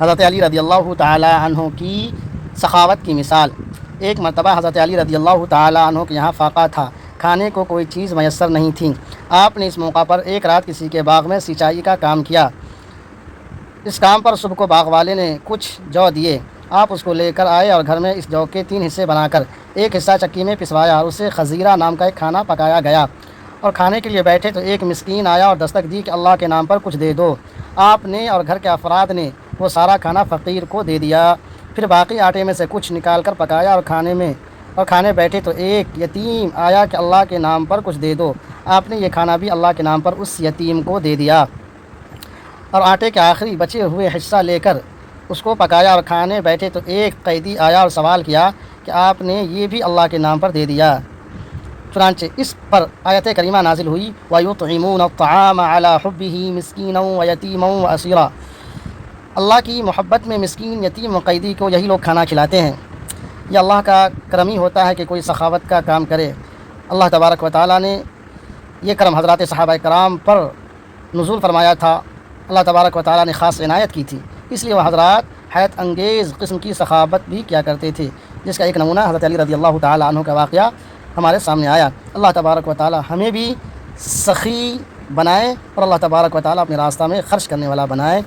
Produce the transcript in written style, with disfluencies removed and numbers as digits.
حضرت علی رضی اللہ تعالی عنہ کی سخاوت کی مثال۔ ایک مرتبہ حضرت علی رضی اللہ تعالی عنہ کے یہاں فاقہ تھا، کھانے کو کوئی چیز میسر نہیں تھی۔ آپ نے اس موقع پر ایک رات کسی کے باغ میں سینچائی کا کام کیا۔ اس کام پر صبح کو باغ والے نے کچھ جو دیے، آپ اس کو لے کر آئے اور گھر میں اس جو کے 3 حصے بنا کر ایک حصہ چکی میں پسوایا اور اسے خزیرہ نام کا ایک کھانا پکایا گیا، اور کھانے کے لیے بیٹھے تو ایک مسکین آیا اور دستک دی کہ اللہ کے نام پر کچھ دے دو۔ آپ نے اور گھر کے افراد نے وہ سارا کھانا فقیر کو دے دیا، پھر باقی آٹے میں سے کچھ نکال کر پکایا اور کھانے بیٹھے تو ایک یتیم آیا کہ اللہ کے نام پر کچھ دے دو۔ آپ نے یہ کھانا بھی اللہ کے نام پر اس یتیم کو دے دیا، اور آٹے کے آخری بچے ہوئے حصہ لے کر اس کو پکایا اور کھانے بیٹھے تو ایک قیدی آیا اور سوال کیا کہ آپ نے یہ بھی اللہ کے نام پر دے دیا۔ چنانچہ اس پر آیت کریمہ نازل ہوئی وَيُطْعِمُونَ الطَّعَامَ عَلَى حُبِّهِ مِسْكِينًا وَيَتِيمًا وَأَسِيرًا۔ اللہ کی محبت میں مسکین، یتیم و قیدی کو یہی لوگ کھانا کھلاتے ہیں۔ یہ اللہ کا کرم ہی ہوتا ہے کہ کوئی سخاوت کا کام کرے۔ اللہ تبارک و تعالیٰ نے یہ کرم حضرات صحابہ کرام پر نزول فرمایا تھا، اللہ تبارک و تعالیٰ نے خاص عنایت کی تھی، اس لیے وہ حضرات حیرت انگیز قسم کی سخاوت بھی کیا کرتے تھے، جس کا ایک نمونہ حضرت علی رضی اللہ تعالیٰ عنہ کا واقعہ ہمارے سامنے آیا۔ اللہ تبارک و تعالیٰ ہمیں بھی سخی بنائے اور اللہ تبارک و تعالیٰ اپنے راستہ میں خرچ کرنے والا بنائے۔